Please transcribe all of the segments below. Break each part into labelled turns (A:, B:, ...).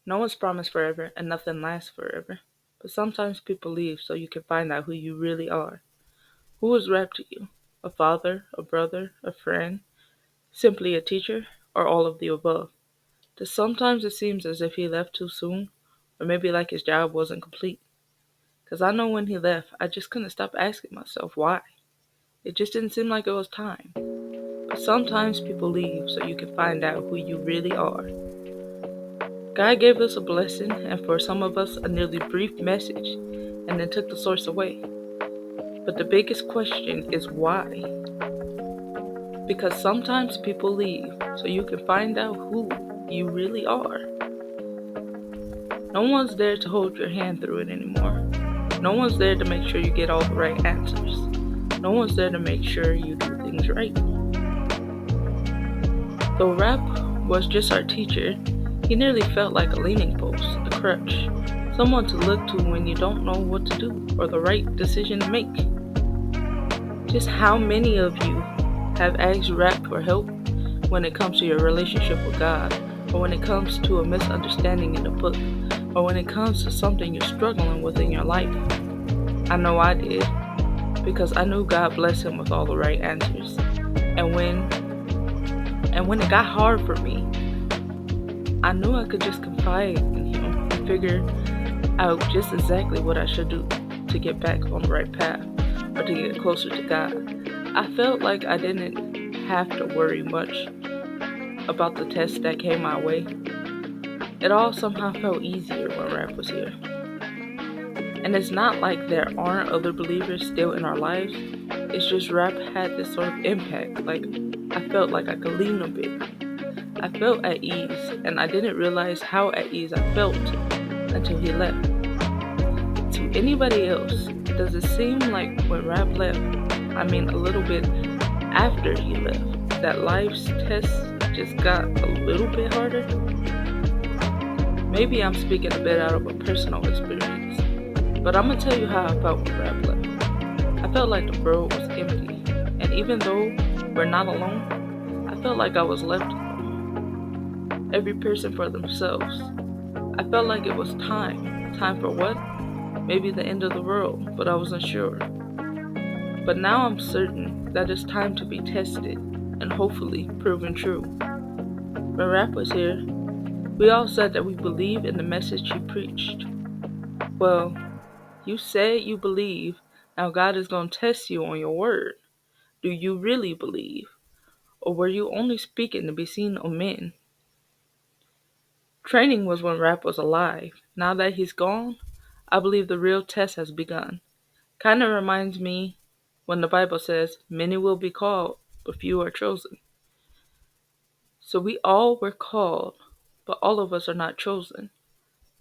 A: No one's promised forever, and nothing lasts forever. But sometimes people leave so you can find out who you really are. Who was rap to you? A father, a brother, a friend, simply a teacher, or all of the above? Because sometimes it seems as if he left too soon, or maybe like his job wasn't complete. Because I know when he left, I just couldn't stop asking myself why. It just didn't seem like it was time. But sometimes people leave so you can find out who you really are. God gave us a blessing, and for some of us, a nearly brief message, and then took the source away. But the biggest question is why? Because sometimes people leave so you can find out who you really are. No one's there to hold your hand through it anymore. No one's there to make sure you get all the right answers. No one's there to make sure you do things right. Though rap was just our teacher, he nearly felt like a leaning post, a crutch, someone to look to when you don't know what to do or the right decision to make. Just how many of you have asked rap for help when it comes to your relationship with God, or when it comes to a misunderstanding in a book, or when it comes to something you're struggling with in your life? I know I did, because I knew God blessed him with all the right answers. And when it got hard for me, I knew I could just confide in him and figure out just exactly what I should do to get back on the right path or to get closer to God. I felt like I didn't have to worry much about the tests that came my way. It all somehow felt easier when rap was here. And it's not like there aren't other believers still in our lives. It's just rap had this sort of impact. Like, I felt like I could lean a bit. I felt at ease, and I didn't realize how at ease I felt until he left. To anybody else, does it seem like when rap left, I mean a little bit after he left, that life's tests just got a little bit harder? Maybe I'm speaking a bit out of a personal experience, but I'm gonna tell you how I felt when rap left. I felt like the world was empty, and even though we're not alone, I felt like I was left alone. Every person for themselves. I felt like it was time. Time for what? Maybe the end of the world, but I wasn't sure. But now I'm certain that it's time to be tested and hopefully proven true. When rap was here, we all said that we believe in the message he preached. Well, you said you believe, now God is going to test you on your word. Do you really believe? Or were you only speaking to be seen of men? Training was when rap was alive. Now that he's gone, I believe the real test has begun. Kinda reminds me when the Bible says, many will be called, but few are chosen. So we all were called, but all of us are not chosen.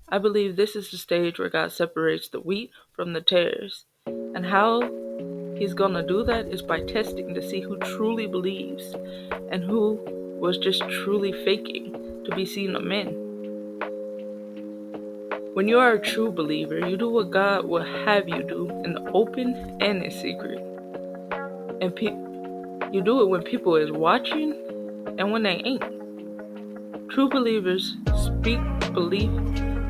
A: I believe this is the stage where God separates the wheat from the tares. And how he's gonna do that is by testing to see who truly believes and who was just truly faking to be seen of men. When you are a true believer, you do what God will have you do in the open and in secret. And you do it when people is watching and when they ain't. True believers speak belief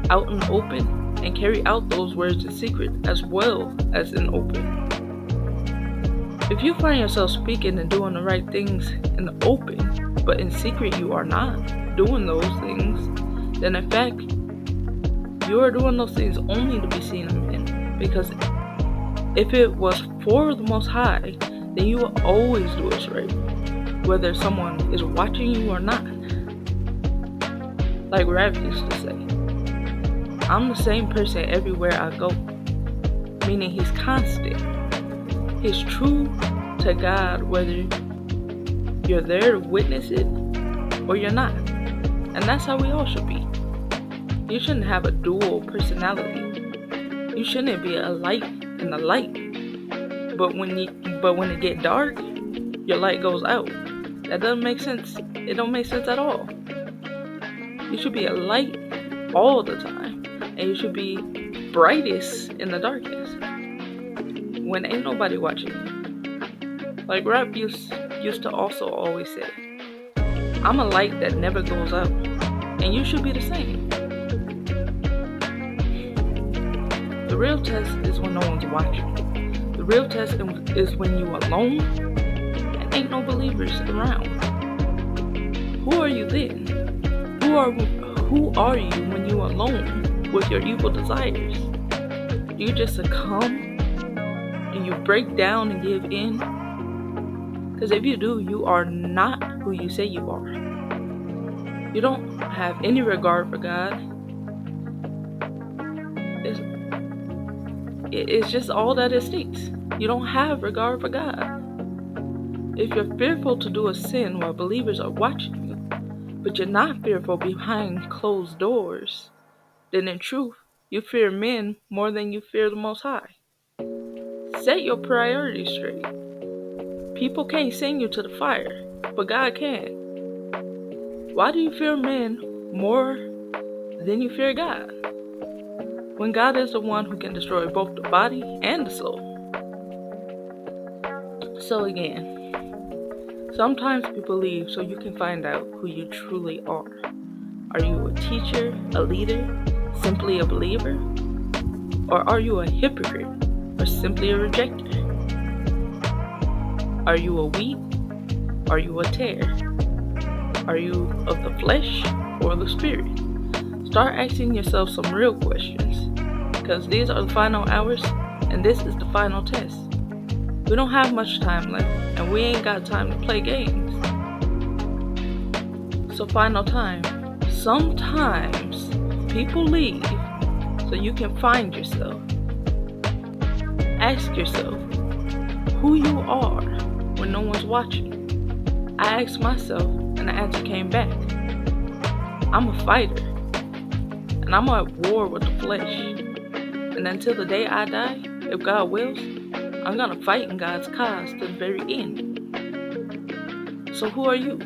A: out in the open and carry out those words in secret as well as in open. If you find yourself speaking and doing the right things in the open, but in secret you are not doing those things, then in fact, you are doing those things only to be seen of men. Because if it was for the Most High, then you will always do what's right, whether someone is watching you or not. Like Rap used to say, I'm the same person everywhere I go. Meaning he's constant. He's true to God whether you're there to witness it or you're not. And that's how we all should be. You shouldn't have a dual personality. You shouldn't be a light in the light. But when it get dark, your light goes out. That doesn't make sense. It don't make sense at all. You should be a light all the time. And you should be brightest in the darkness. When ain't nobody watching you. Like Rap used to also always say, I'm a light that never goes out. And you should be the same. The real test is when no one's watching. The real test is when you alone and ain't no believers around. Who are you then? Who are you when you alone with your evil desires? Do you just succumb? Do you break down and give in? Because if you do, you are not who you say you are. You don't have any regard for God. It's just all that it states. You don't have regard for God. If you're fearful to do a sin while believers are watching you, but you're not fearful behind closed doors, then in truth, you fear men more than you fear the Most High. Set your priorities straight. People can't send you to the fire, but God can. Why do you fear men more than you fear God, when God is the one who can destroy both the body and the soul? So again, sometimes people leave so you can find out who you truly are. Are you a teacher, a leader, simply a believer? Or are you a hypocrite, or simply a rejecter? Are you a wheat? Are you a tare? Are you of the flesh or the spirit? Start asking yourself some real questions, because these are the final hours and this is the final test. We don't have much time left, and we ain't got time to play games. So final time. Sometimes people leave so you can find yourself. Ask yourself who you are when no one's watching. I asked myself, and the answer came back. I'm a fighter, and I'm at war with the flesh. And until the day I die, if God wills, I'm gonna fight in God's cause to the very end. So who are you?